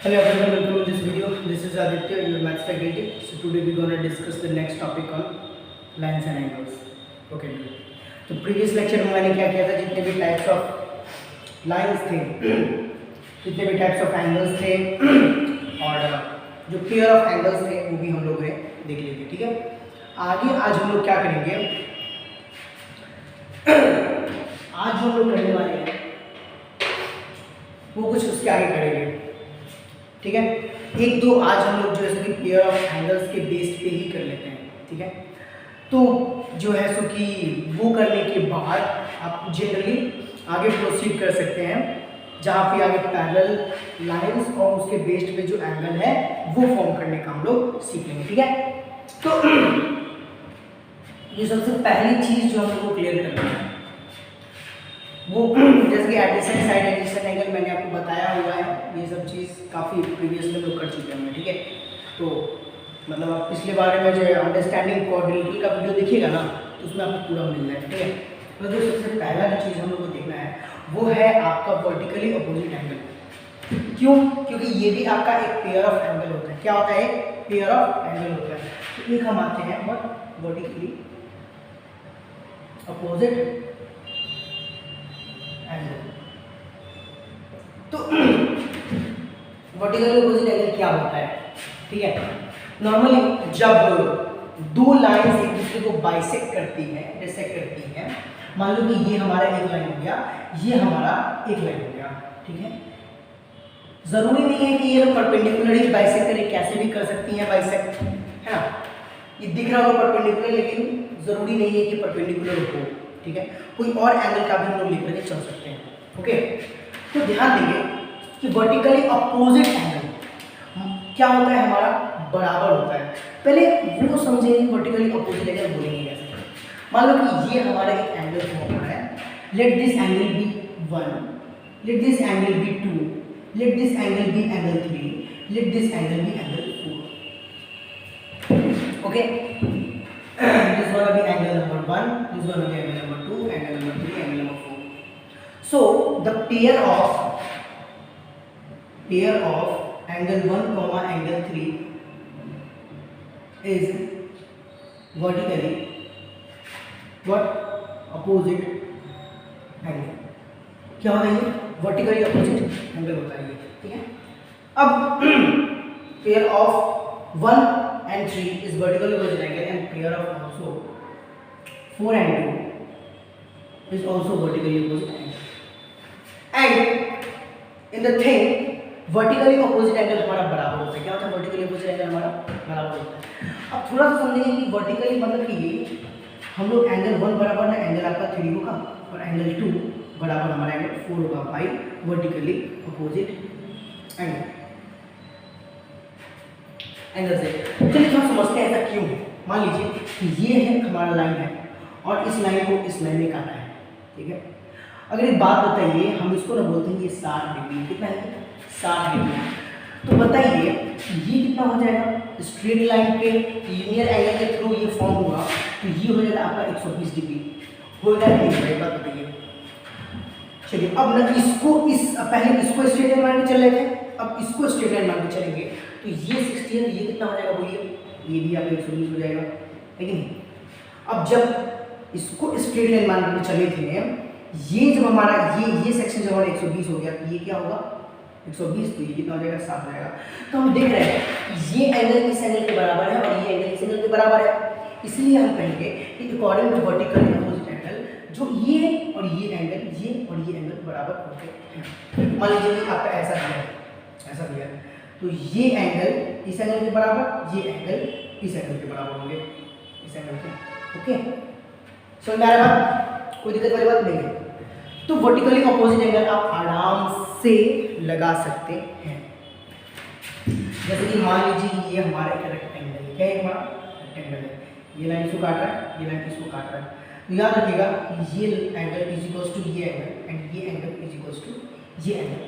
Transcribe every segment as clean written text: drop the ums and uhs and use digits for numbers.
Hello everyone, welcome to this video. This is Aditya, your maths faculty. So today we're gonna discuss the next topic on lines and angles. Okay. तो previous lecture में मैंने क्या किया था, जितने भी types of lines थे, जितने भी types of angles थे और जो pair of angles थे वो भी हम लोग ने देख लिए थे, ठीक है। आगे आज हम लोग क्या करेंगे, आज जो हम लोग करने वाले हैं वो कुछ उसके आगे करेंगे, ठीक है। एक दो आज हम लोग जो है कि पेयर ऑफ एंगल्स के बेस पे ही कर लेते हैं, ठीक है। तो जो है सो कि वो करने के बाद आप जनरली आगे प्रोसीड कर सकते हैं, जहाँ पे आगे पैरेलल लाइंस और उसके बेस पे जो एंगल है वो फॉर्म करने का हम लोग सीख लेंगे, ठीक है। तो ये सबसे पहली चीज़ जो हम लोग को क्लियर करना है वो जैसे कि एडिशन साइड एडिशन एंगल मैंने आपको बताया हुआ है, ये सब चीज़ काफ़ी प्रीवियस में लोग कर चुके हैं, ठीक है। तो मतलब आप पिछले बारे में जो अंडरस्टैंडिंग कोऑर्डिनेटर का वीडियो देखिएगा ना, तो उसमें आपको पूरा मिल जाएगा, ठीक है। तो जो सबसे पहला जो चीज़ हम लोग को देखना है वो है आपका वर्टिकली अपोजिट एंगल। क्यों? क्योंकि ये भी आपका एक पेयर ऑफ एंगल होता है। क्या होता है? एक पेयर ऑफ एंगल होता है। तो एक हम आते हैं वर्टिकली अपोजिट एंगल। तो वर्टिकल अपोजिट एंगल क्या होता है, ठीक है। नॉर्मली जब दो लाइंस एक दूसरे को बाइसेक्ट करती हैं, डिसेक्ट करती हैं, मान लो कि ये हमारा एक लाइन हो गया, ये हमारा एक लाइन हो गया, ठीक है। जरूरी नहीं है कि ये लोग परपेंडिकुलर ही बाइसेक्ट करें, कैसे भी कर सकती हैं बाइसेक्ट, है ना। ये दिख रहा हो परपेंडिकुलर, लेकिन जरूरी नहीं है कि परपेंडिकुलर हो, ठीक है। कोई और एंगल का भी हम लोग लेकर के चल सकते हैं, ओके। तो ध्यान देंगे कि वर्टिकली अपोजिट एंगल क्या होता है, हमारा बराबर होता है। पहले वो समझेंगे वर्टिकली अपोजिट एंगल बोलेंगे कैसे। मान लो कि ये हमारा एक एंगल फॉर्म हो रहा है, let this angle be 1, let this angle be 2, let this angle be angle 3, let this angle be angle 4, okay. This is going to be angle number 1, this is going to be angle number 2, angle number 3, angle number 4. So the pair of angle 1 comma angle 3 is vertically what opposite angle. क्या होता है ये? Vertically opposite angle होता है ये, ठीक है। अब pair of 1 and 3 is vertically opposite angle, and pair of also 4 and 2 is also vertically opposite angle. And in the thing vertically opposite angle हमारा बराबर होता है। क्या होता है? vertically opposite angle हमारा बराबर होता है। अब थोड़ा सा समझेंगे कि vertically मतलब कि ये हम लोग एंगल 1 बराबर ना एंगल आपका 3 होगा और एंगल 2 बराबर हमारा एंगल 4 होगा बाई वर्टिकली अपोजिट एंगल से। चलिए हम समझते हैं ऐसा क्यों है। मान लीजिए कि ये है हमारा लाइन है और इस लाइन को इस लाइन में काटा है, ठीक है। अगर एक बात बताइए, हम इसको ना बोलते हैं ये 60 डिग्री, कितना है? 60 डिग्री। तो बताइए ये कितना हो जाएगा? स्ट्रेट लाइन पे लीनियर एंगल के थ्रू ये फॉर्म हुआ, तो ये हो जाएगा आपका 120 डिग्री होगा नहीं होगा, बात बताइए। चलिए अब ना इसको पहले इसको स्ट्रेट लाइन मान के चल रहे थे, अब इसको स्ट्रेट लाइन मान के चलेंगे, तो ये 60 है, ये कितना हो जाएगा बोलिए? ये भी आपका 120 हो जाएगा, है कि नहीं। अब जब इसको स्ट्रेट लाइन मान के चले थे, ये जब हमारा ये सेक्शन जब हमारा 120 हो गया, तो ये क्या होगा? 120, तो ये कितना हो जाएगा? 60 हो जाएगा। तो हम देख रहे हैं ये एंगल इस एंगल के बराबर है और ये एंगल इस एंगल के बराबर है, इसलिए हम कहेंगे कि according to vertically opposite angle जो ये और ये एंगल बराबर होते हैं। मान लीजिए कि आपका ऐसा दिया है, ऐसा दिया है, तो ये एंगल इस एंगल के बराबर, ये एंगल इस एंगल के बराबर होंगे, इस एंगल के, ओके। समझ में आ रहा है? कोई दिक्कत वाली बात नहीं है। तो वर्टिकली अपोजिट एंगल आप आराम से लगा सकते हैं। जैसे कि मान लीजिए ये हमारा एक रेक्टेंगल है, क्या है? हमारा रेक्टेंगल है, ये लाइन इसको काट रहा है, ये लाइन इसको काट रहा है। तो याद रखिएगा ये एंगल इज इक्वल्स टू ये एंगल एंड ये एंगल इज इक्वल्स टू ये angle.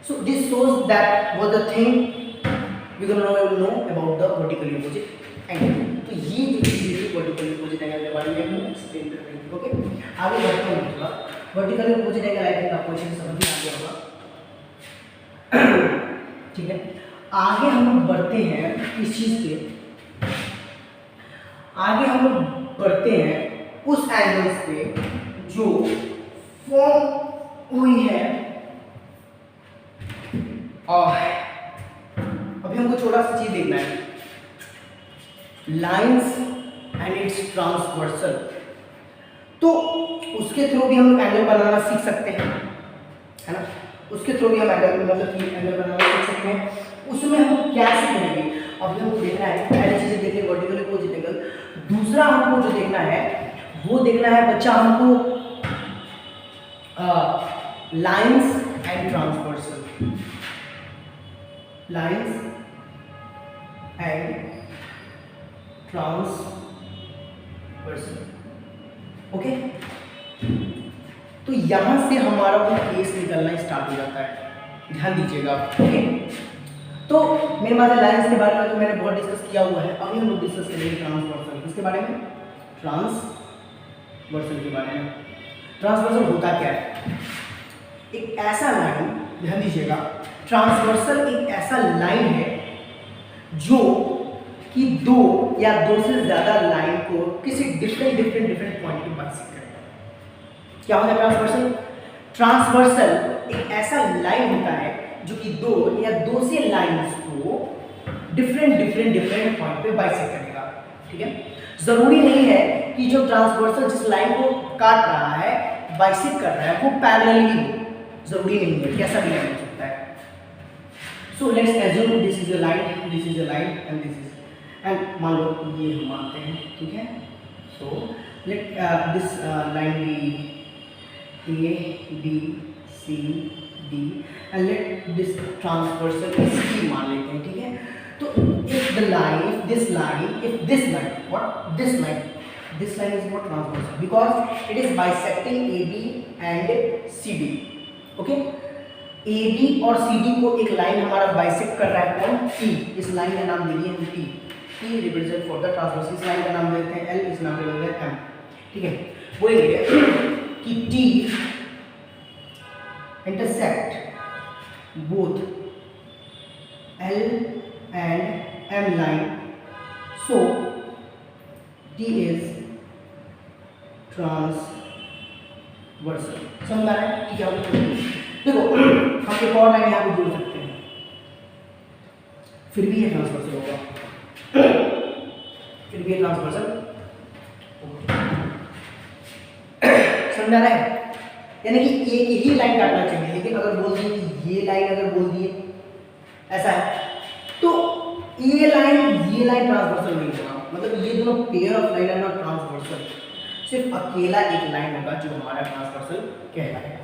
So this shows that what the thing we gonna know about the vertically opposite angle. तो ये जो चीज़ है vertically opposite angle के बारे में हम एक्सप्लेन कर रहे हैं, ओके। आगे बढ़ते हैं थोड़ा। vertically opposite angle I think आपको अच्छे से समझ में आ गया होगा। ठीक है। आगे हम लोग बढ़ते हैं इस चीज पे, आगे हम लोग बढ़ते हैं उस एंगल्स पे जो फॉर्म हुई है। और अभी हमको छोटा सा चीज देखना है, लाइंस एंड इट्स ट्रांसवर्सल। तो उसके थ्रू भी हम लोग एंगल बनाना सीख सकते हैं, है ना। उसके थ्रू भी हम एंगल मतलब कि एंगल बनाना सीख सकते हैं। उसमें हम क्या सीखेंगे, अभी हमको देखना है पहली चीज़ देखिए वर्टिकल अपोजिट एंगल। दूसरा हमको जो देखना है वो देखना है बच्चा हमको lines and transversal, lines and transversal. Okay, तो यहां से हमारा वो केस निकलना स्टार्ट हो जाता है, ध्यान दीजिएगा। ओके, तो मेरे पास लाइंस के बारे में तो मैंने बहुत डिस्कस किया हुआ है। अभी हम लोग डिस्कस करेंगे ट्रांसवर्सल, किसके बारे में, ट्रांसवर्सल के बारे में। ट्रांसवर्सल होता क्या है, एक ऐसा लाइन, ध्यान दीजिएगा, ट्रांसवर्सल एक ऐसा लाइन है जो कि दो या दो से ज्यादा लाइन को किसी डिफरेंट पॉइंट पे बाइसेक्ट करता है। क्या होता है ट्रांसवर्सल, ट्रांसवर्सल एक ऐसा लाइन होता है जो कि दो या दो से लाइंस को डिफरेंट पॉइंट पे बाइसेक्ट करेगा, ठीक है। जरूरी नहीं है कि जो ट्रांसवर्सल जिस लाइन को काट रहा है, बाइसेक्ट कर रहा है, वो पैरेलली हो, जरूरी नहीं है, कैसा भी लाइन हो सकता है। So let's assume this is a line, this is a line and this is, and मान लो ये हम मानते हैं, ठीक है। So let this line be A B C D and let this transversal C मान लेते हैं, ठीक है। तो if the line, if this line, what this line is what transversal, because it is bisecting AB and CD, okay। AB और CD को एक line हमारा बाइसेक्ट कर रहा है, कौन, T। इस लाइन का नाम दे दिए हम T, T represent for the transversal. इस लाइन का नाम देते हैं L, इस नाम का नाम देते हैं M, ठीक है। बोलेंगे कि T intersect both L and M line, so T is transversal। समझ आ रहा है, ठीक है। देखो हम एक और लाइन यहाँ पे जोड़ सकते हैं, फिर भी ये ट्रांसवर्सल होगा, फिर भी ये ट्रांसवर्सल होगा। समझ आ रहा है, यानी कि एक ही लाइन काटना चाहिए, लेकिन अगर बोल दिए कि ये लाइन, अगर बोल दिए ऐसा है, तो ये लाइन ट्रांसवर्सल नहीं होगा, मतलब ये दोनों पेयर ऑफ लाइन है ना ट्रांसवर्सल, सिर्फ अकेला एक लाइन होगा जो हमारा ट्रांसवर्सल कहलाएगा।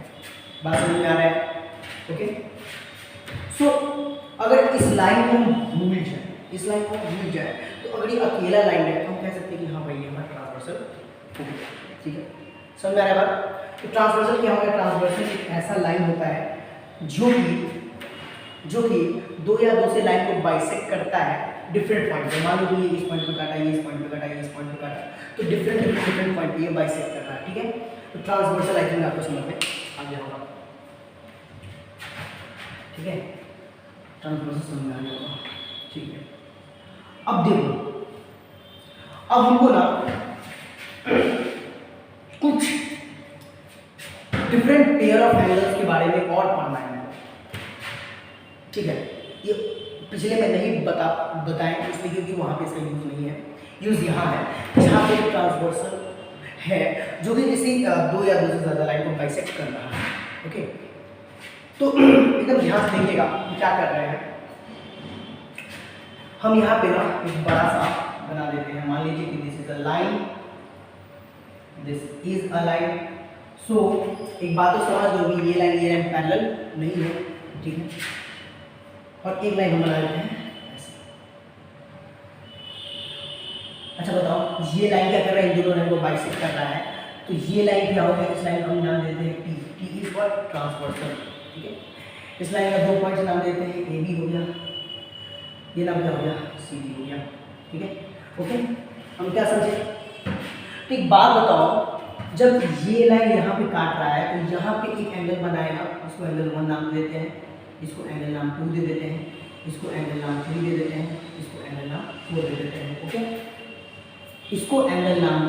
बात समझ में आ रहा है, ओके। सो अगर इस लाइन को हम भूल जाए, इस लाइन को भूल जाए, तो अगर ये अकेला लाइन है तो हम कह सकते हैं कि हाँ भाई ये हमारा ट्रांसवर्सल हो गया, ठीक है। समझ में आ रहा है बात। तो ट्रांसवर्सल क्या होगा, ट्रांसवर्सल एक ऐसा लाइन होता है जो कि दो या दो से लाइन को बाइसेक्ट करता है डिफरेंट पॉइंट पे। मान लो ये इस पॉइंट पे काटा, ये इस पॉइंट पे काटा, ये इस पॉइंट पे काटा, तो डिफरेंट पॉइंट पे ये बाइसेक्ट कर रहा है, ठीक है। तो ट्रांसवर्सल आई थिंक आपको समझ में आ गया होगा, ठीक है। ट्रांसवर्सल समझ में आ गया होगा, ठीक है। अब देखो, अब हमको ना कुछ डिफरेंट पेयर ऑफ एंगल्स के बारे में और पढ़ना है, ठीक है। ये पिछले में नहीं बताएं इसलिए क्योंकि वहाँ पे इसका यूज़ नहीं है, यूज़ यहाँ है जहाँ पे ट्रांसवर्सल है जो कि किसी दो या दो से ज़्यादा लाइन को बाइसेक्ट कर रहा है, ओके। तो एकदम ध्यान से देखिएगा क्या कर रहे हैं हम। यहाँ पे ना एक बड़ा सा बना देते हैं, मान लीजिए कि this is a line, this is a line. So एक बात तो समझ लो कि ये लाइन पैरेलल नहीं है, ठीक है। और एक लाइन हम बना लेते हैं ऐसे। अच्छा बताओ, ये लाइन क्या कर रहा है, इन दोनों लाइन को बाइसेक्ट कर रहा है, तो ये लाइन क्या होगा, इस लाइन का हम नाम देते हैं T, T is for transversal, ठीक है। इस लाइन का दो पॉइंट्स नाम देते हैं, ए बी हो गया, ये नाम क्या हो गया, सी डी हो गया, ठीक है, ओके। हम क्या समझे, तो एक बात बताओ, जब ये लाइन यहाँ पे काट रहा है तो यहाँ पे एक एंगल बनाएगा, उसको एंगल 1 नाम देते हैं, इसको एंगल नाम 2 दे देते हैं। इसको एंगल नाम 3 दे देते हैं, इसको एंगल नाम 4 दे देते हैं। ओके, इसको एंगल नाम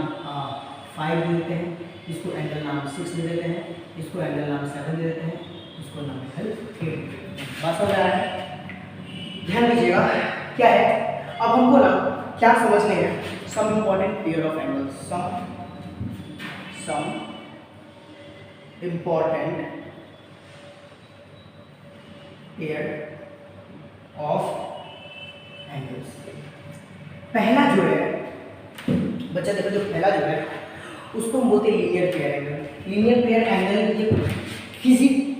5 दे देते हैं, इसको एंगल नाम 6 दे देते हैं, इसको एंगल नाम 7 दे देते हैं, इसको नाम एंगल 8 दे देते हैं। बात समझ आ रहा है? ध्यान दीजिएगा क्या है, अब हमको ना क्या समझने हैं, some important pair of angles, some important pair of angles. पहला जो है बच्चा देखो, जो पहला जो है उसको हम बोलते हैं linear pair angle. Linear pair angle ये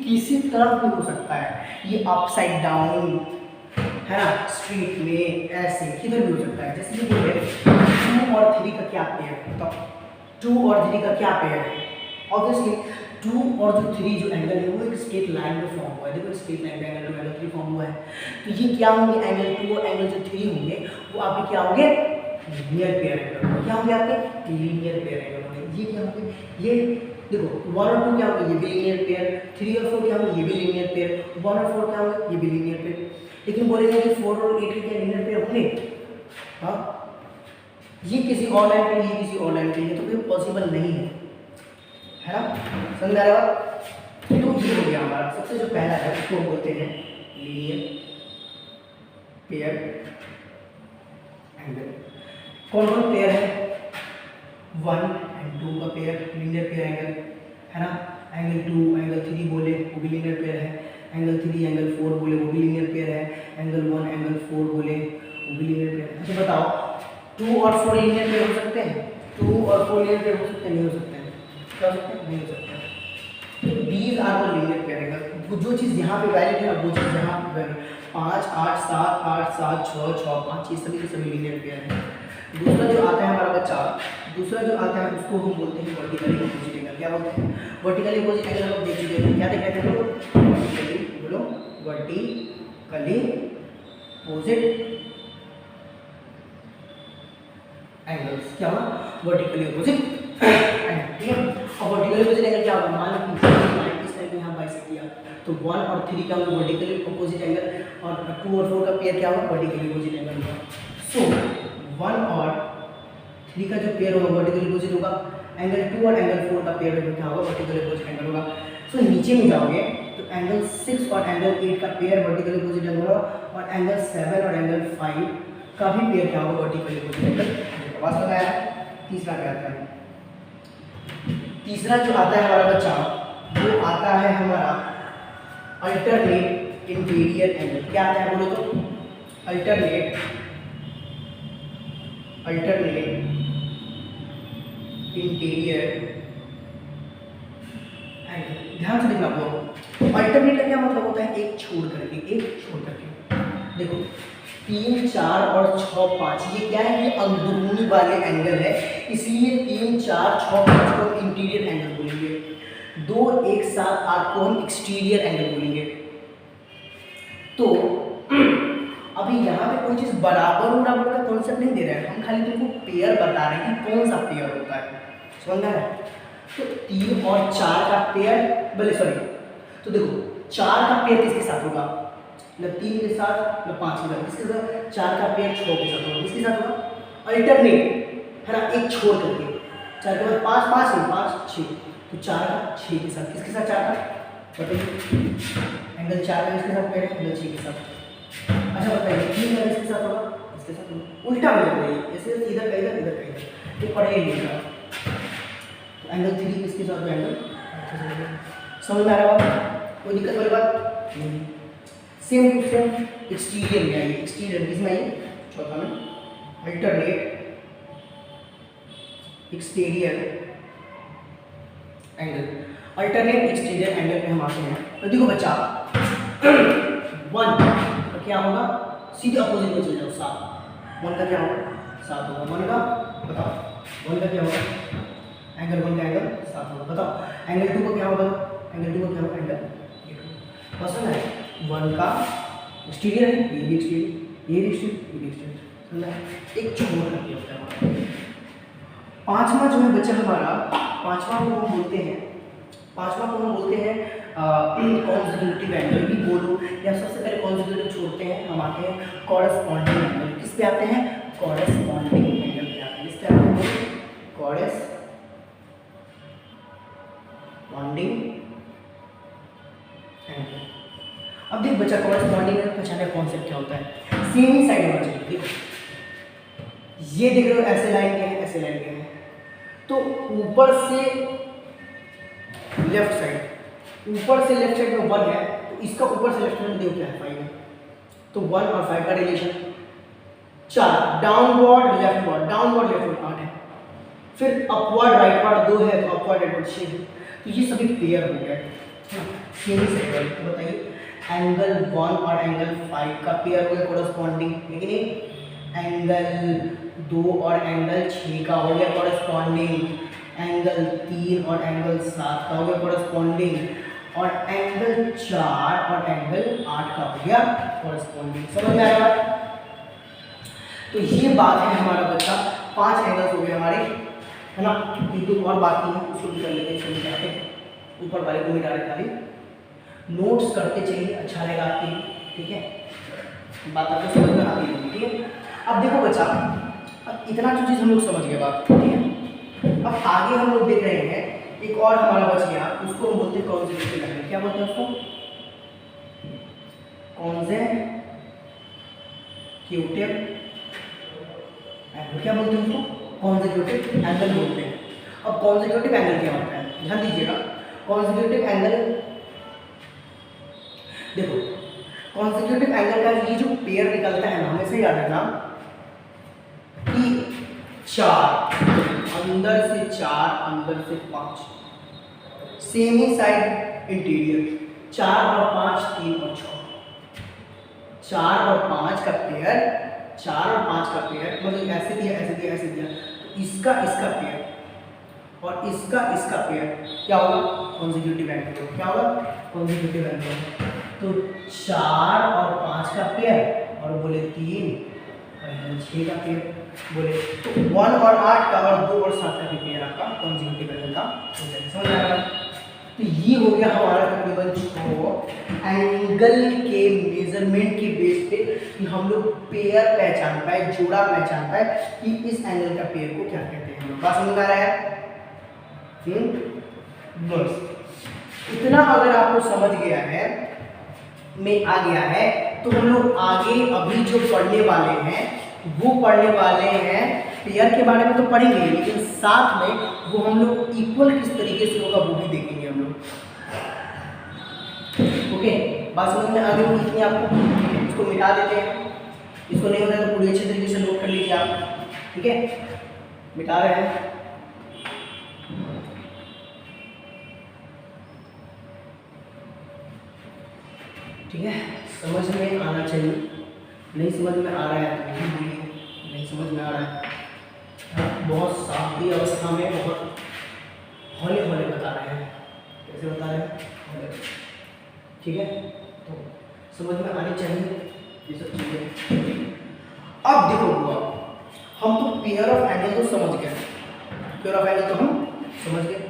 किसी तरफ भी हो सकता है, ये अपसाइड डाउन है ना, स्ट्रीट में ऐसे किधर भी हो सकता है। जैसे कि बोले 2 और 3 का क्या पेयर है, तो 2 और 3 का क्या पेयर है, ऑब्वियसली 2 और जो 3 जो एंगल है वो एक स्ट्रेट लाइन में फॉर्म हुआ है। देखो स्ट्रेट लाइन में एंगल 2 एंगल 3 फॉर्म हुआ है, तो ये क्या होंगे, एंगल 2 और एंगल जो 3 होंगे वो आपके क्या होंगे, लीनियर पेयर एंगल। क्या होंगे आपके, लीनियर पेयर एंगल होंगे। ये क्या होंगे, ये देखो 1 और 2 क्या होंगे, ये भी लीनियर पेयर, 3 और 4 क्या होंगे, ये भी लीनियर पेयर, 1 और 4 क्या होंगे, ये भी लीनियर पेयर। लेकिन बोलेंगे कि 4 और 8 के क्या लीनियर पेयर होंगे, हाँ, ये किसी और लाइन के लिए, किसी और लाइन के लिए, तो ये पॉसिबल नहीं है ना, समझ आ रहा है? तो ये हो गया हमारा सबसे जो पहला है उसको बोलते हैं लीनियर पेयर एंगल। कौन कौन पेयर है, 1 और 2 का पेयर लीनियर पेयर एंगल है ना, एंगल 2 एंगल 3 बोले वो भी लीनियर पेयर है, एंगल 3 एंगल 4 बोले वो भी लीनियर पेयर है, एंगल 1 एंगल 4 बोले वो भी लीनियर पेयर है। अच्छा बताओ 2 और 4 लीनियर पेयर हो सकते हैं, 2 और 4 लीनियर पेयर हो सकते हैं, नहीं हो सकते हैं, क्या हो सकते हैं, नहीं हो सकते हैं। तो these are the linear pair angle. जो चीज़ यहाँ पे वैलिड है वो चीज़ यहाँ पे वैलिड, 5 8 7 8 7 6 6 5 ये सभी के सभी लीनियर पेयर हैं। दूसरा जो आता है हमारा बच्चा, दूसरा जो आता है उसको हम बोलते हैं वर्टिकली अपोजिट एंगल। क्या बोलते हैं, वर्टिकली अपोजिट एंगल। हम लोग देख चुके हैं, क्या देख रहे थे लोग, वर्टिकली बोलो, वर्टिकली अपोजिट एंगल्स। क्या हुआ, वर्टिकली अपोजिट एंगल, ठीक है। और वर्टिकली अपोजिट एंगल क्या होगा, मान लो इस टाइप में यहाँ बाइसेक्ट किया तो 1 और 3 क्या होगा, वर्टिकली अपोजिट एंगल, और 2 और 4 का पेयर क्या होगा, वर्टिकली अपोजिट एंगल होगा। सो 1 और 3 का जो पेयर होगा वर्टिकली अपोजिट होगा, एंगल 2 और एंगल 4 का पेयर होगा, क्या होगा, वर्टिकली अपोजिट एंगल होगा। सो नीचे में जाओगे तो एंगल 6 और एंगल 8 का पेयर वर्टिकली अपोजिट एंगल होगा, और एंगल 7 और एंगल 5 का भी पेयर क्या होगा, वर्टिकली अपोजिट एंगल। बस बताया। तीसरा क्या आता है, तीसरा जो आता है हमारा बच्चा वो आता है हमारा अल्टरनेट इंटीरियर एंगल। क्या आता है बोलो तो, अल्टरनेट इंटीरियर एंगल। ध्यान से देखना आप लोग, अल्टरनेट का क्या मतलब होता है, एक छोड़ करके। देखो 3 4 और 6 5 ये क्या है, ये अंदरूनी वाले एंगल है, इसलिए 3 4 6 5 को इंटीरियर एंगल बोलेंगे, 2 1 7 8 को हम एक्सटीरियर एंगल बोलेंगे। तो अभी यहाँ पे कोई चीज़ बराबर का कॉन्सेप्ट नहीं दे रहा है, हम खाली तुमको पेयर बता रहे हैं कि कौन सा पेयर होता है, समझ रहा है। तो 3 और 4 का पेयर, तो देखो 4 का पेयर किसके साथ होगा, न 3 के साथ न 5 के साथ, किसके साथ, 4 का पेयर 6 के साथ होगा, किसके साथ होगा, अल्टरनेट है ना, एक छोड़ करके, 4 के बाद 5 5 नहीं 5 6, तो 4 का 6 के साथ, किसके साथ 4 का बताइए, एंगल 4 का किसके साथ पेयर है, एंगल 6 के साथ। अच्छा बताइए 3 का किसके साथ होगा, इसके साथ होगा, उल्टा हो जाता है, ऐसे इधर का इधर, ये पढ़े ही नहीं। तो एंगल 3 किसके साथ है, एंगल, समझ में आ रहा है, कोई दिक्कत वाली बात नहीं। सेम टू सेम एक्सटीरियर में आइए, एक्सटीरियर किसमें आइए, चौथा में, alternate exterior angle. Alternate exterior angle पे हम आते हैं, तो देखो बच्चा 1 का क्या होगा, सीधे अपोजिट में चले जाओ, 7, 1 का क्या होगा, 7 होगा, 1 का बताओ, 1 का क्या होगा, एंगल 1 का एंगल 7 होगा, बताओ एंगल 2 का क्या होगा, एंगल 2 का क्या होगा, एंगल 8 होगा। पसंद है, 1 का एक्सटीरियर है, ये भी एक्सटीरियर, ये भी एक्सटीरियर, ये भी एक्सटीरियर, समझ है, एक छोड़ करके होता है हमारा। पांचवा जो है बच्चा हमारा, पांचवा को हम बोलते हैं कॉन्जिक्यूटिव एंगल भी बोलो, या सबसे पहले कॉन्जिक्यूटिव छोड़ते हैं, हम आते हैं कॉरेस्पॉन्डिंग एंगल। किस पे आते हैं? कॉरेस्पॉन्डिंग एंगल पे आते हैं। किस पे आते हैं? Corresponding angle. अब देख बच्चा, कॉरेस्पॉन्डिंग एंगल पहचाने कॉन्सेप्ट क्या होता है? सेम ही साइड होना चाहिए। देखो ये देख रहे हो, ऐसे लाइन के हैं, ऐसे लाइन के हैं, तो ऊपर से लेफ्ट साइड, ऊपर से लेफ्ट साइड में 1 है, तो इसका ऊपर से लेफ्ट साइड में देखो क्या है, 5 है, तो 1 और 5 का relation 4। Downward leftward, downward leftward 8 है, फिर अपवर्ड राइटवर्ड 2 है, तो अपवर्ड राइटवर्ड 6 है। तो ये सभी पेयर हो गए। सेम ही साइड वाले, तो बताइए एंगल 1 और एंगल 5 का पेयर हो गया कॉरेस्पॉन्डिंग, लेकिन एंगल 2 और एंगल 6 का हो गया कॉरेस्पॉन्डिंग, एंगल 3 और एंगल 7 का हो गया कॉरेस्पॉन्डिंग, और एंगल 4 और एंगल 8 का हो गया कॉरेस्पॉन्डिंग। समझ में आया बात? तो ये बात है हमारा बच्चा, 5 एंगल्स हो गए हमारे, है ना। एक दो और बाकी है, उसको भी कर लेते हैं। इसको मिटा के ऊपर वाले को मिटा रहे, खाली नोट्स करते चलिए, अच्छा रहेगा आपके लिए, ठीक है। बात आपको समझ में आती होगी, ठीक है। अब देखो बच्चा, अब इतना जो चीज़ हम लोग समझ गए बात, ठीक है। अब आगे हम लोग देख रहे हैं, एक और हमारा बच गया, उसको हम बोलते हैं कॉन्जिक्यूटिव एंगल। क्या बोलते हैं उसको? Consecutive angle. क्या बोलते हैं उसको? कॉन्जिक्यूटिव एंगल बोलते हैं। अब कॉन्जिक्यूटिव एंगल क्या होता है, ध्यान दीजिएगा। कॉन्जिक्यूटिव एंगल, देखो कॉन्जिक्यूटिव एंगल का ये जो पेयर निकलता है ना, हमेशा याद रखना कि 4 अंदर से 4, अंदर से 5, सेम ही साइड इंटीरियर, 4 और 5, 3 और 6, 4 और 5 का पेयर, 4 और 5 का पेयर, मतलब ऐसे दिया, ऐसे दिया, ऐसे दिया, तो इसका इसका पेयर और इसका इसका पेयर क्या होगा? Consecutive angle. क्या होगा? Consecutive angle. तो 4 और 5 का पेयर, और बोले 3 और 6 का पेयर, बोले तो 1 और 8 का और 2 और 7 का भी पेयर आपका कॉन्जिक्यूटिव एंगल का हो जाएगा। समझ आ रहा है? तो ये हो गया हमारा तकरीबन 6 एंगल के मेजरमेंट के बेस पे कि हम लोग पेयर पहचान पाए, जोड़ा पहचान पाए कि इस एंगल का पेयर को क्या कहते हैं। बात समझ में आ रहा है? बस इतना अगर आपको समझ गया है, में आ गया है, तो हम लोग आगे अभी जो पढ़ने वाले हैं वो पढ़ने वाले हैं पेयर के बारे में तो पढ़ेंगे, लेकिन साथ में वो हम लोग इक्वल किस तरीके से होगा वो भी देखेंगे हम लोग। ओके, बात समझ में आ गई होगी इतनी आपको? इसको मिटा देते हैं, इसको नहीं होता तो पूरी अच्छे तरीके से नोट कर लीजिए आप, ठीक है। मिटा रहे हैं, ठीक है। समझ में आना चाहिए, नहीं समझ में आ रहा है तो नहीं बोलिए, नहीं समझ में आ रहा है। बहुत सावधानी अवस्था में बहुत हौले हौले बता रहे हैं, कैसे बता रहे हैं? ठीक है, तो समझ में आनी चाहिए ये सब चीज़ें। अब देखो हुआ, हम तो पेयर ऑफ एंगल तो समझ गए, पेयर ऑफ एंगल तो हम समझ गए।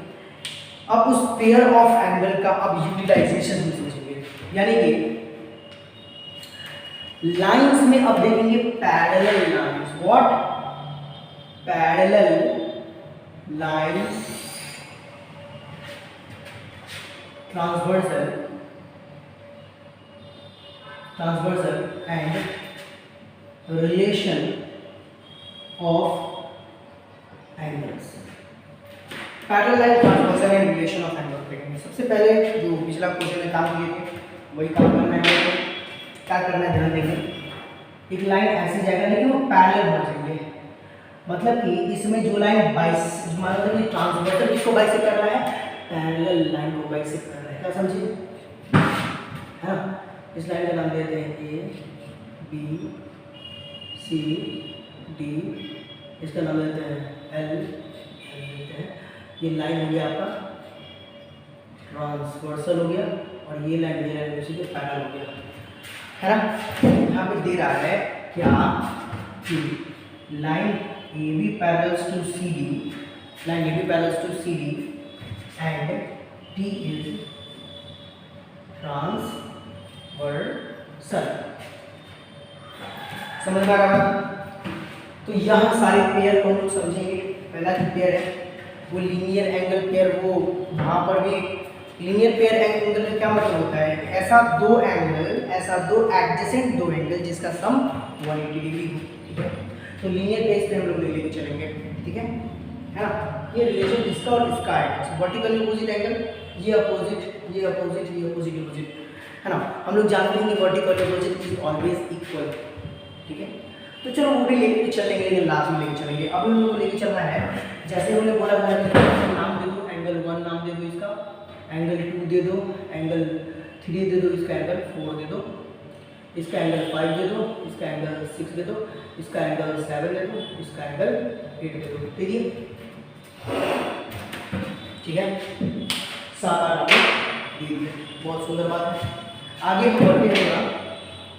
अब उस पेयर ऑफ एंगल का अब यूटिलाइजेशन हम समझेंगे, यानी कि लाइंस में अब देखेंगे parallel lines. What? Parallel lines, transversal and relation of angles. Parallel line, transversal and relation of angles देखेंगे। सबसे पहले जो पिछला क्वेश्चन में काम किए थे वही काम करना है। क्या करना है ध्यान देंगे, एक लाइन ऐसी जाएगा लेकिन वो पैरेलल होना चाहिए, मतलब कि इसमें जो लाइन मतलब कि ट्रांसवर्सल किसको बाइसेक्ट कर रहा है? पैरेलल लाइन को बाइसेक्ट कर रहा है। क्या समझिए? हाँ, इस लाइन का नाम देते हैं ए बी सी डी, इसका नाम देते हैं एल देते हैं। ये लाइन हो गया आपका ट्रांसवर्सल हो गया, और ये लाइन उसी के पैरेलल हो गया, है ना। यहाँ पे दे रहा है क्या कि line A B parallels to C D, line A B parallels to C D and D is transversal. समझ में आ रहा है? तो यहाँ सारे पेयर को हम लोग समझेंगे। पहला जो पेयर है वो लीनियर एंगल पेयर, वो वहाँ पर भी लीनियर पेयर एंगल का क्या मतलब होता है, ऐसा दो एडजेसेंट दो एंगल जिसका सम 180 डिग्री हो। ठीक है, तो लीनियर पेयर पे हम लोग लेके चलेंगे। ठीक है ना, ये रिलेशन इसका और इसका है, वर्टिकल अपोजिट एंगल, ये अपोजिट, ये अपोजिट, ये अपोजिट अपोजिट, है ना। हम लोग जानते हैं कि vertical opposite is always equal. ठीक है, तो चलो वो भी लेके चलेंगे, लेकिन लास्ट में लेके चलेंगे। अब हम लोग लेके चलना है, जैसे हमने बोला था नाम दे दो, एंगल 1 नाम दे दो, इसका एंगल 2 दे दो, एंगल 3 दे दो, इसका एंगल 4 दे दो, इसका एंगल 5 दे दो, इसका एंगल 6 दे दो, इसका एंगल 7 दे दो, इसका एंगल 8 दे दो। ठीक है, ठीक है, 7 8 बहुत सुंदर बात है। आगे हम बढ़ते हैं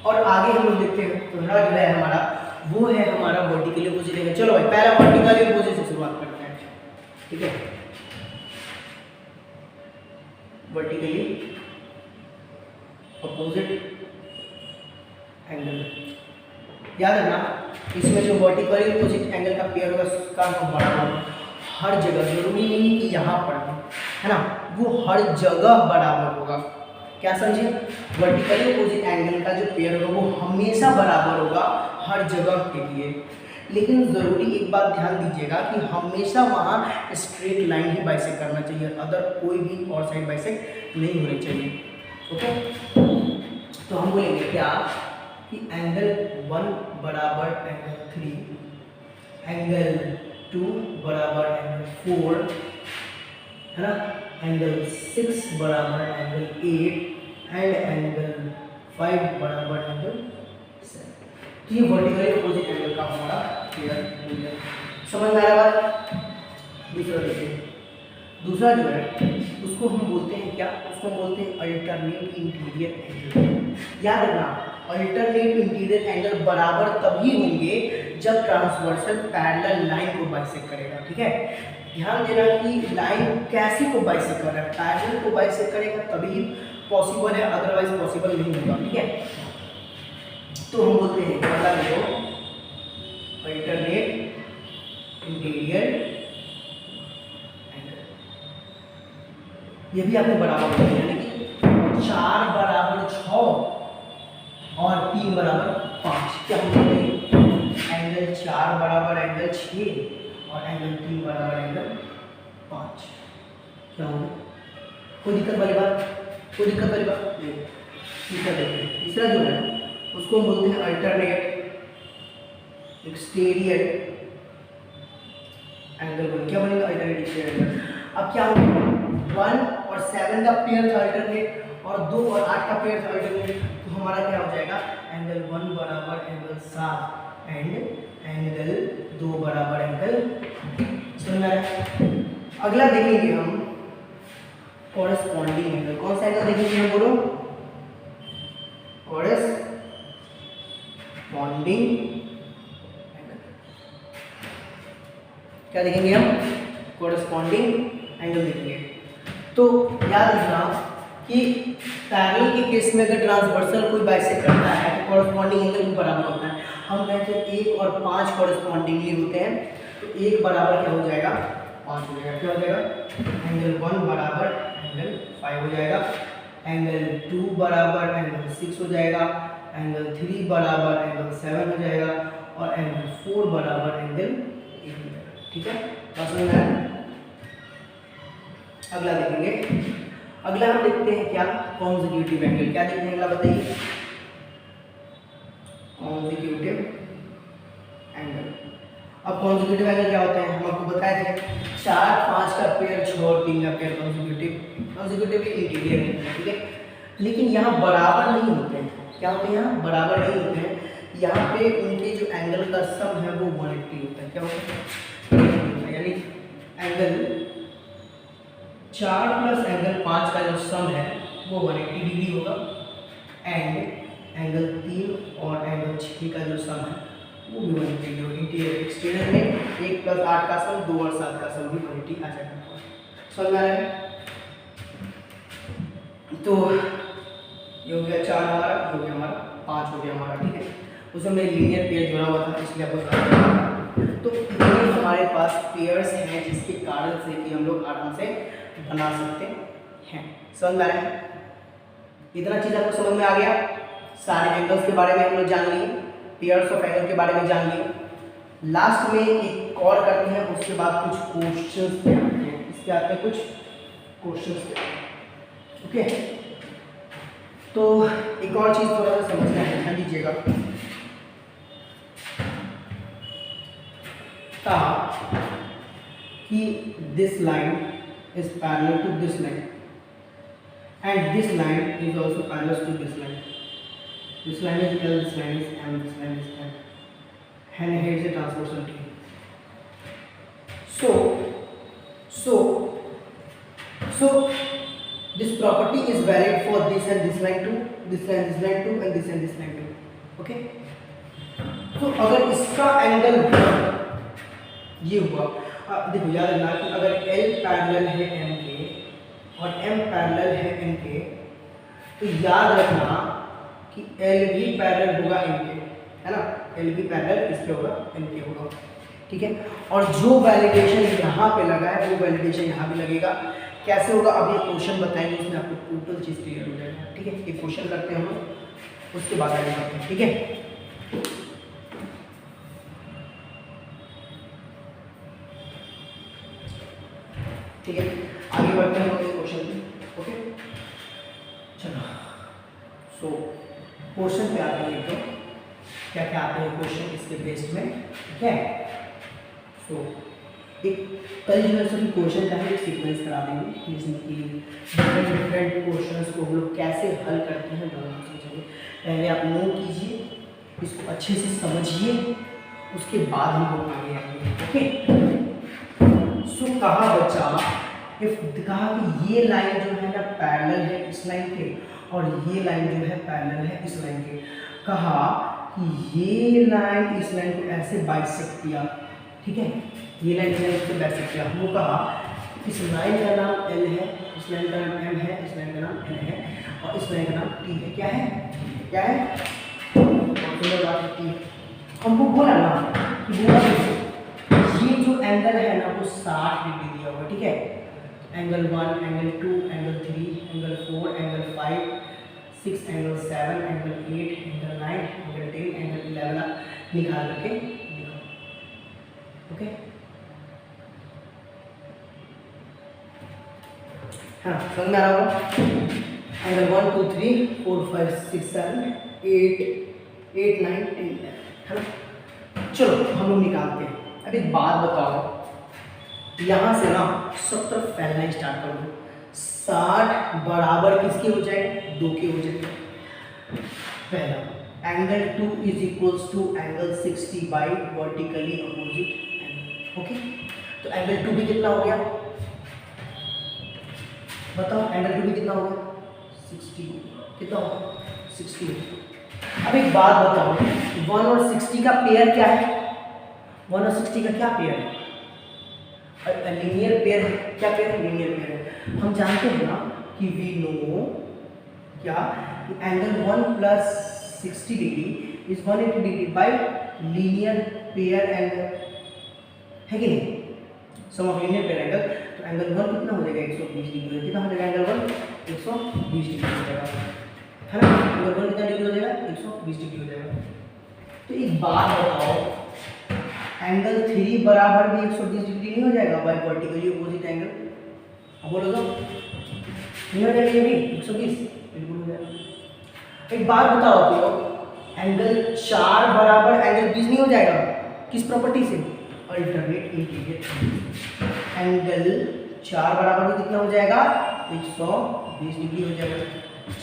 और आगे हम लोग देखते हैं तो जो है हमारा वो है हमारा वर्टिकली अपोजिट एंगल। चलो भाई पहला वर्टिकली अपोजिट से शुरुआत करते हैं। ठीक है, वर्टिकली अपोजिट एंगल, याद रखना इसमें जो वर्टिकली अपोजिट एंगल का पेयर होगा उसका हम बराबर हर जगह, जरूरी नहीं कि यहाँ पर है ना, वो हर जगह बराबर होगा। क्या समझे, वर्टिकली अपोजिट एंगल का जो पेयर होगा वो हमेशा बराबर होगा हर जगह के लिए। लेकिन ज़रूरी एक बात ध्यान दीजिएगा कि हमेशा वहाँ स्ट्रेट लाइन ही बाइसेक्ट करना चाहिए, अदर कोई भी और साइड बाइसेक्ट नहीं होनी चाहिए। ओके, तो हम बोलेंगे क्या कि एंगल 1 बराबर एंगल 3, एंगल 2 बराबर एंगल 4, है ना, एंगल 6 बराबर एंगल 8 एंड एंगल 5 बराबर एंगल 7। तो ये वर्टिकली अपोजिट एंगल का हमारा पेयर हो गया। समझ में आ रहा बात? दूसरा देखिए, दूसरा जो है उसको हम बोलते हैं क्या, उसको हम बोलते हैं अल्टरनेट इंटीरियर एंगल। याद रखना अल्टरनेट इंटीरियर एंगल बराबर तभी होंगे जब ट्रांसवर्सल पैरेलल लाइन को बाइसेक्ट करेगा। ठीक है, ध्यान देना कि लाइन कैसे को बाइसेक्ट कर रहा है, पैरेलल को बाइसेक्ट करेगा तभी पॉसिबल है, अदरवाइज पॉसिबल नहीं होगा। ठीक है, तो हम बोलते हैं पहला देखो अल्टरनेट इंटीरियर एंगल, ये भी आपने बराबर होगा, यानी कि 4 बराबर 6 और 3 बराबर 5। क्या होगा, एंगल 4 बराबर एंगल 6 और एंगल 3 बराबर एंगल 5। क्या होगा, कोई दिक्कत वाली बात, कोई दिक्कत वाली बात नहीं। तीसरा देखिए, तीसरा जो है उसको हम बोलते हैं अल्टरनेट एक्सटीरियर एंगल। क्या बनेगा, अल्टरनेट एक्सटीरियर एंगल। अब क्या होगा, 1 और 7 का पेयर था अल्टरनेट और 2 और 8 का पेयर था अल्टरनेट, तो हमारा क्या हो जाएगा, एंगल 1 बराबर एंगल 7 एंड एंगल 2 बराबर एंगल। समझ में आया? अगला देखेंगे हम कॉरेस्पॉन्डिंग एंगल। कौन सा एंगल देखेंगे हम, बोलो, कॉरेस्पॉन्डिंग एंगल। क्या देखेंगे हम, कॉरेस्पॉन्डिंग एंगल देखेंगे। तो याद रखना कि पैरेलल के केस में अगर ट्रांसवर्सल कोई बाइसेक्ट करता है तो कॉरेस्पॉन्डिंग एंगल भी बराबर होता है। हम कहते हैं 1 और 5 कॉरेस्पॉन्डिंगली होते हैं, तो 1 बराबर क्या हो जाएगा, 5 हो जाएगा। क्या हो जाएगा, एंगल 1 बराबर एंगल 5 हो जाएगा, एंगल 2 बराबर एंगल 6 हो जाएगा, एंगल 3 बराबर एंगल 7 हो जाएगा और एंगल 4 बराबर एंगल 8 हो जाएगा। ठीक है, समझ में आया? अगला देखेंगे, अगला हम देखते हैं क्या, कॉन्जिक्यूटिव एंगल। क्या देखते हैं अगला, बताइए, कॉन्जिक्यूटिव एंगल। अब कॉन्जिक्यूटिव एंगल क्या होता है, हम आपको बताए थे 4 5 का पेयर 6 और 3 का पेयर कॉन्जिक्यूटिव इंटीरियर एंगल। ठीक है, लेकिन यहाँ बराबर नहीं होते हैं। क्या होते हैं, यहाँ बराबर नहीं होते हैं, यहाँ पे उनके जो एंगल का सम है वो 180 होता है। क्या होता है, यानी एंगल 4 प्लस एंगल 5 का जो सम है वो 180 डिग्री होगा एंड एंगल 3 और एंगल 6 का जो सम है वो भी 180 डिग्री होगा। इंटीरियर एक्सटीरियर में 1 प्लस 8 का सम, 2 और 7 का सम भी 180 आ जाएगा। समझ में आ रहा है? तो ये हो गया 4 हमारा, ये हो गया हमारा 5 हो गया हमारा, ठीक है। उसमें मेरे लीनियर पेयर जुड़ा हुआ था इसलिए आपको समझ। तो ये हमारे पास पेयर्स हैं जिसके कारण से कि हम लोग आराम से बना सकते हैं। समझ में आ रहा है? इतना चीज़ आपको समझ में आ गया। सारे एंगल्स के बारे में हम लोग जान लिए, पेयर्स ऑफ एंगल के बारे में जान लिए। लास्ट में एक और करते हैं, उसके बाद कुछ क्वेश्चंस पे आते हैं। इसके आते हैं कुछ क्वेश्चंस पे, ओके। तो एक और चीज़ थोड़ा सा समझना है, ध्यान दीजिएगा। कि this line is parallel to this line and this line is also parallel to this line. This line is L, this line is M, this line is N. And here is a transversal T. So this property is valid for this and this line too, this line too, and this line too. Okay? So अगर इसका angle ये हुआ, देखो याद रखना कि अगर L parallel है M के और M पैरेलल है N के, तो याद रखना कि L भी पैरेलल होगा M के, है ना। L भी पैरेलल इसके होगा, M के होगा, ठीक है। और जो वैलिडेशन यहाँ पे लगा है वो वैलिडेशन यहाँ भी लगेगा। कैसे होगा अब ये क्वेश्चन बताएंगे, उसमें आपको टोटल चीज़ क्लियर हो जाएगा, ठीक है। एक क्वेश्चन करते हैं हम, उसके बाद आगे बढ़ते हैं, ठीक है। ठीक है, आगे बढ़ते हैं क्वेश्चन पे, ओके। चलो, सो क्वेश्चन पे आते हैं, तो क्या क्या आते हैं क्वेश्चन इसके बेस्ड में, ठीक है। सो एक कई जो सभी क्वेश्चन का एक सीक्वेंस करा देंगे जिसमें कि डिफरेंट क्वेश्चंस को हम लोग कैसे हल करते हैं दोनों समझेंगे। पहले आप नोट कीजिए, इसको अच्छे से समझिए, उसके बाद हम लोग आगे आएंगे, ओके। सो कहा बच्चा, इफ कहा कि ये लाइन जो है ना पैरेलल है इस लाइन के, और ये लाइन जो है पैरेलल है इस लाइन के। कहा कि ये लाइन इस लाइन को ऐसे बाइसेक्ट किया, ठीक है। ये लाइन इस लाइन को बाइसेक्ट किया। वो कहा इस लाइन का नाम L है, इस लाइन का नाम M है, इस लाइन का नाम N है, और इस लाइन का नाम T है। क्या है? क्या है? हमको बोला ना कि ये जो एंगल है ना वो 60 डिग्री दिया हुआ, ठीक है। Angle 1, angle 2, angle 3, angle 4, angle 5, 6, angle 7, angle 8, angle 9, angle 10, angle 11 निकाल करके दिखाओ, ओके। हाँ, समझ में आ रहा होगा। एंगल 1, 2, 3, 4, 5, 6, 7, 8, 9, 10, 11, है ना। चलो हम लोग निकालते हैं। अब एक बात बताओ, यहाँ से ना सब तरफ फैलना स्टार्ट कर दो। 60 बराबर किसके हो जाएगा? 2 के हो जाएगा। पहला angle 2 is equals to angle 60 by vertically opposite angle, okay. तो एंगल 2 भी कितना हो गया बताओ? एंगल 2 भी कितना हो गया? 60। कितना हो गया? 60। अब एक बात बताओ, 1 और 60 का पेयर क्या है? 1 और 60 का क्या पेयर है? लीनियर पेयर है। क्या पेयर है? लीनियर पेयर है। हम जानते हैं ना कि वी नो क्या angle 1 plus 60 degree is 180 degree bye linear pair angle, है कि नहीं? सम ऑफ लीनियर पेयर एंगल। तो एंगल 1 कितना हो जाएगा? 120 डिग्री। कितना हो जाएगा एंगल 1? 120 डिग्री हो जाएगा, है ना। एंगल 1 कितना डिग्री हो जाएगा? 120 डिग्री हो जाएगा। तो एक बात बताओ, एंगल 3 बराबर भी 120 डिग्री नहीं हो जाएगा बाय वर्टिकली अपोजिट एंगल? अब बोलो तो नहीं हो जाएगा ये भी 120? बिल्कुल हो जाएगा। एक बात बताओ तो एंगल 4 बराबर एंगल 20 नहीं हो जाएगा? किस प्रॉपर्टी से? Alternate integrate. एंगल 4 बराबर भी कितना हो जाएगा? 120 डिग्री हो जाएगा।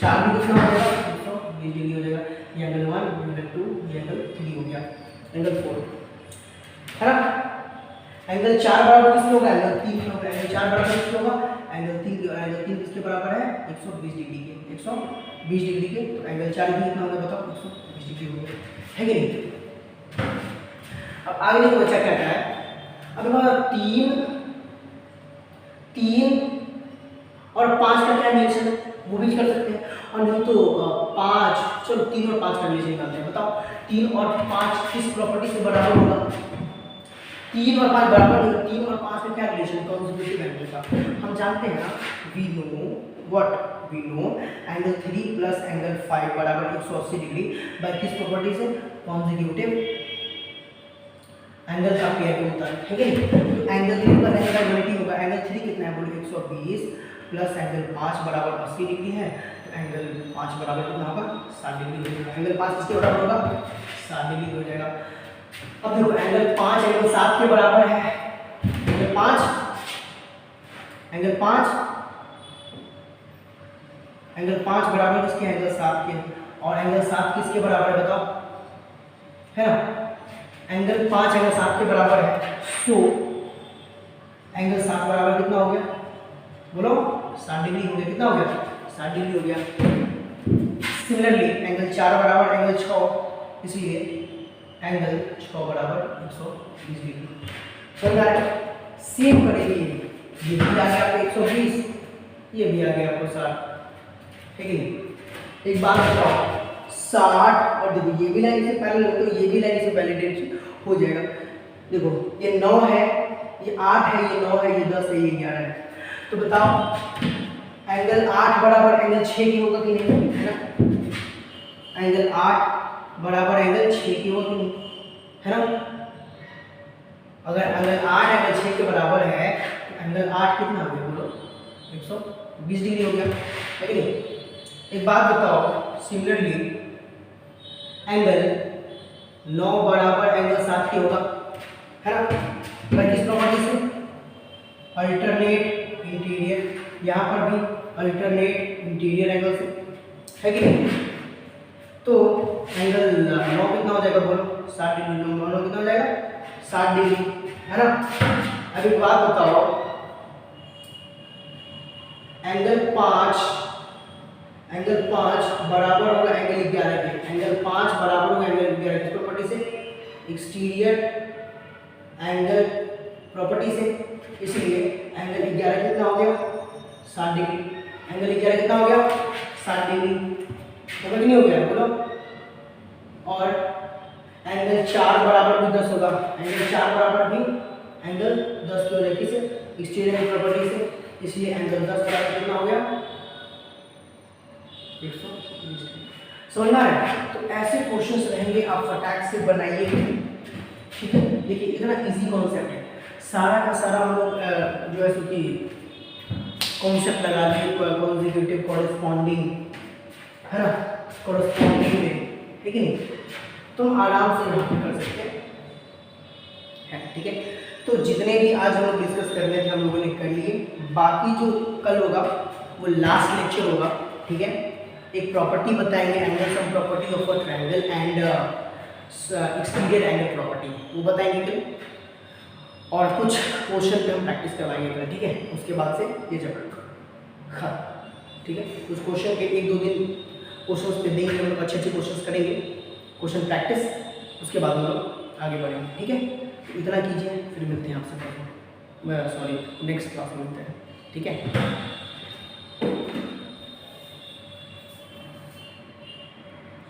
4 भी कितना हो जाएगा? 120 डिग्री हो जाएगा। ये एंगल 1, एंगल 2, ये एंगल 3 हो गया। एंगल 4, है ना। एंगल 4 बराबर किसके होगा? एंगल 3 होगा। एंगल 4 बराबर किसके होगा? एंगल 3 और एंगल 3 किसके बराबर है? 120 डिग्री के। 120 डिग्री के। तो एंगल 4 भी कितना होगा बताओ? 120 डिग्री हो गया, है कि नहीं? अब आगे देखो बच्चा क्या क्या है। अब हमारा 3 और 5 का क्या रिलेशन है वो भी कर सकते हैं। और नहीं तो 5, चलो 3 और 5 का रिलेशन निकालते हैं। बताओ 3 और 5 किस प्रॉपर्टी से बराबर होगा? 3 और 5 बराबर नहीं, 3 और 5 में क्या रिलेशन? कॉन्जिक्यूटिव एंगल का। हम जानते हैं ना, we know angle 3 plus angle 5 बराबर 180 डिग्री बाय किस प्रॉपर्टी से? कॉन्जिक्यूटिव एंगल का पेयर होता है, ठीक है। तो एंगल 3 पर एंगल का यूनिटी होगा। एंगल 3 कितना है? बोलो 120 प्लस एंगल 5 बराबर 80 डिग्री है, तो एंगल 5 बराबर कितना होगा? 60 डिग्री हो जाएगा। एंगल 5 किसके बराबर होगा? 60 डिग्री हो जाएगा। अब देखो एंगल 5 एंगल 7 के बराबर है। एंगल 5 बराबर किसके? एंगल 7 के। और एंगल 7 किसके बराबर है बताओ? है ना, एंगल 5 एंगल 7 के बराबर है। सो एंगल 7 बराबर कितना हो गया? बोलो 60 डिग्री हो गया। कितना हो गया? 60 डिग्री हो गया। सिमिलरली एंगल 4 बराबर एंगल 6, इसलिए एंगल 6 बराबर 120 डिग्री। समझ आ रहा है? सेम करेंगे, ये भी आ गया आपको 120, ये भी आ गया आपको 60, ठीक है। एक बात बताओ, 60 और देखो ये भी लाइन से पैरेलल है, तो ये भी लाइन से पैरेलल हो जाएगा। देखो ये 9 है, ये 8 है, ये 9 है, ये 10 है, ये 11 है। तो बताओ एंगल 8 बराबर एंगल 6 की होगा कि नहीं? है ना, एंगल 8 बराबर एंगल 6 की होगा कि नहीं? है ना। अगर एंगल 8 एंगल 6 के बराबर है तो एंगल 8 कितना हो गया? बोलो 120 डिग्री हो गया, है कि नहीं। एक बात बताओ, सिमिलरली एंगल 9 बराबर एंगल 7 की होगा, है ना, पर किस प्रॉपर्टी से? Alternate interior. यहाँ पर भी अल्टरनेट इंटीरियर एंगल से, है कि नहीं। तो एंगल 9 कितना हो जाएगा? बोलो 60 डिग्री। 9 कितना हो जाएगा? 60 डिग्री, है ना। अब एक बात बताओ, एंगल 5 बराबर होगा एंगल 11 के। एंगल 5 बराबर होगा एंगल 11 किस प्रॉपर्टी से? एक्सटीरियर एंगल प्रॉपर्टी से, इसलिए एंगल 11 कितना हो गया? 60 डिग्री। एंगल 11 कितना हो गया? 60 डिग्री। होगा कि नहीं हो गया? बोलो। और एंगल 4 बराबर भी 10 होगा। एंगल 4 बराबर भी एंगल 10 की हो जाएगी किससे? एक्सटीरियर प्रॉपर्टी से, इसलिए एंगल 10 बराबर कितना हो गया? 120 डिग्री। समझना है? तो ऐसे क्वेश्चंस रहेंगे, आप फटाक से बनाइए, ठीक है। देखिए इतना इजी कॉन्सेप्ट है, सारा का सारा हम लोग जो है सो कि कॉन्सेप्ट लगा दिए, कॉन्जिक्यूटिव, कॉरेस्पॉन्डिंग, है ना, कॉरेस्पॉन्डिंग में, ठीक है नहीं, तो हम आराम से यहाँ पे कर सकते हैं, ठीक है। तो जितने भी आज हम लोग डिस्कस करने थे हम लोगों ने कर लिए। बाकी जो कल होगा वो लास्ट लेक्चर होगा, ठीक है। एक प्रॉपर्टी बताएंगे, angle sum property of a triangle and exterior angle property, वो बताएंगे कल। और कुछ क्वेश्चन पे हम प्रैक्टिस करवाएंगे कल, ठीक है। उसके बाद से ये चैप्टर खत्म, ठीक है। कुछ क्वेश्चन के 1-2 दिन क्वेश्चन पे देंगे हम लोग, अच्छे क्वेश्चन करेंगे, क्वेश्चन प्रैक्टिस, उसके बाद हम लोग आगे बढ़ेंगे, ठीक है। इतना कीजिए, फिर मिलते हैं आपसे, सॉरी नेक्स्ट क्लास में मिलते हैं, ठीक है।